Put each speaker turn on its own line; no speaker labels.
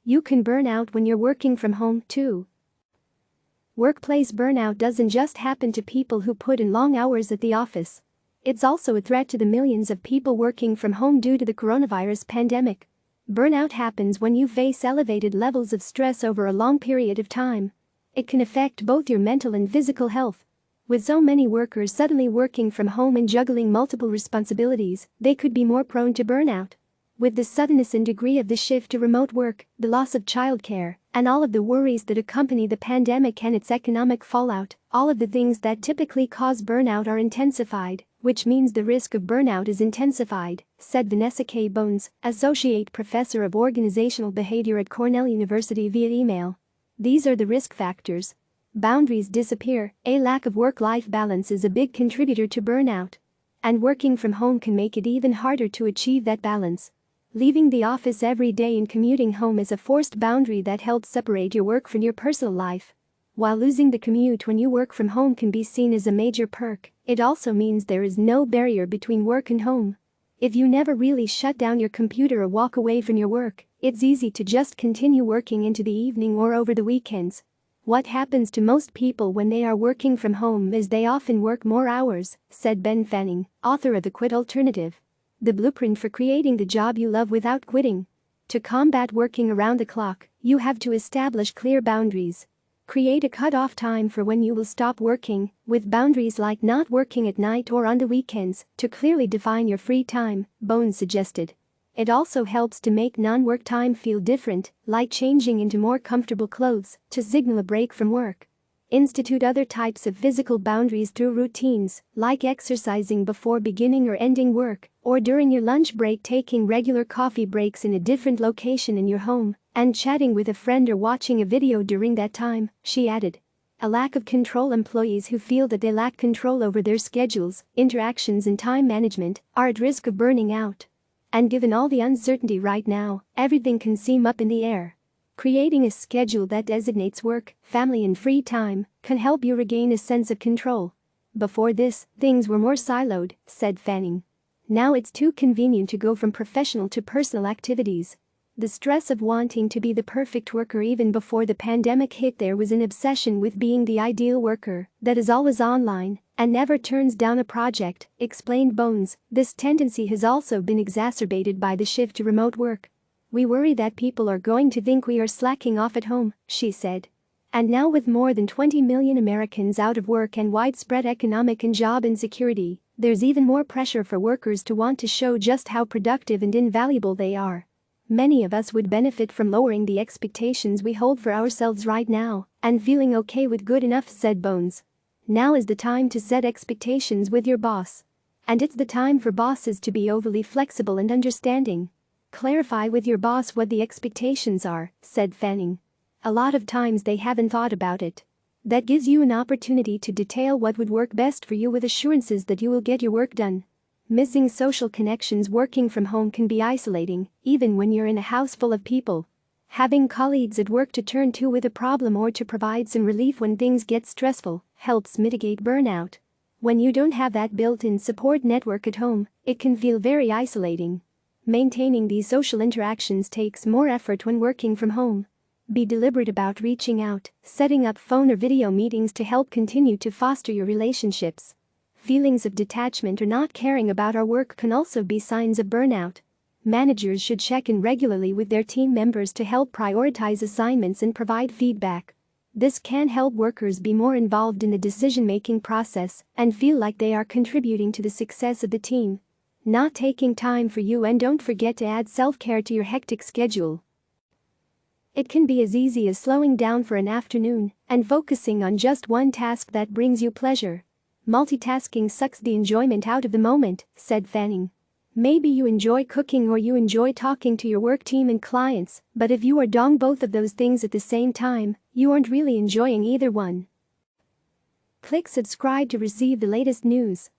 You can burn out when you're working from home, too. Workplace burnout doesn't just happen to people who put in long hours at the office. It's also a threat to the millions of people working from home due to the coronavirus pandemic. Burnout happens when you face elevated levels of stress over a long period of time. It can affect both your mental and physical health. With so many workers suddenly working from home and juggling multiple responsibilities, they could be more prone to burnout. With the suddenness and degree of the shift to remote work, the loss of childcare, and all of the worries that accompany the pandemic and its economic fallout, all of the things that typically cause burnout are intensified, which means the risk of burnout is intensified, said Vanessa K. Bones, Associate Professor of Organizational Behavior at Cornell University via email. These are the risk factors. Boundaries disappear. A lack of work-life balance is a big contributor to burnout. And working from home can make it even harder to achieve that balance. Leaving the office every day and commuting home is a forced boundary that helps separate your work from your personal life. While losing the commute when you work from home can be seen as a major perk, it also means there is no barrier between work and home. If you never really shut down your computer or walk away from your work, it's easy to just continue working into the evening or over the weekends. What happens to most people when they are working from home is they often work more hours, said Ben Fanning, author of The Quit Alternative. The blueprint for creating the job you love without quitting. To combat working around the clock, you have to establish clear boundaries. Create a cut-off time for when you will stop working, with boundaries like not working at night or on the weekends, to clearly define your free time, Bones suggested. It also helps to make non-work time feel different, like changing into more comfortable clothes, to signal a break from work. Institute other types of physical boundaries through routines, like exercising before beginning or ending work, or during your lunch break, taking regular coffee breaks in a different location in your home, and chatting with a friend or watching a video during that time, she added. A lack of control. Employees who feel that they lack control over their schedules, interactions and time management are at risk of burning out. And given all the uncertainty right now, everything can seem up in the air. Creating a schedule that designates work, family and free time can help you regain a sense of control. Before this, things were more siloed, said Fanning. Now it's too convenient to go from professional to personal activities. The stress of wanting to be the perfect worker. Even before the pandemic hit, there was an obsession with being the ideal worker that is always online and never turns down a project, explained Bones. This tendency has also been exacerbated by the shift to remote work. We worry that people are going to think we are slacking off at home, she said. And now, with more than 20 million Americans out of work and widespread economic and job insecurity, there's even more pressure for workers to want to show just how productive and invaluable they are. Many of us would benefit from lowering the expectations we hold for ourselves right now and feeling okay with good enough, said Bones. Now is the time to set expectations with your boss. And it's the time for bosses to be overly flexible and understanding. Clarify with your boss what the expectations are, said Fanning. A lot of times they haven't thought about it. That gives you an opportunity to detail what would work best for you with assurances that you will get your work done. Missing social connections. Working from home can be isolating, even when you're in a house full of people. Having colleagues at work to turn to with a problem or to provide some relief when things get stressful helps mitigate burnout. When you don't have that built-in support network at home, it can feel very isolating. Maintaining these social interactions takes more effort when working from home. Be deliberate about reaching out, setting up phone or video meetings to help continue to foster your relationships. Feelings of detachment or not caring about our work can also be signs of burnout. Managers should check in regularly with their team members to help prioritize assignments and provide feedback. This can help workers be more involved in the decision-making process and feel like they are contributing to the success of the team. Not taking time for you. And don't forget to add self-care to your hectic schedule. It can be as easy as slowing down for an afternoon and focusing on just one task that brings you pleasure. Multitasking sucks the enjoyment out of the moment, said Fanning. Maybe you enjoy cooking or you enjoy talking to your work team and clients, but if you are doing both of those things at the same time, you aren't really enjoying either one. Click subscribe to receive the latest news.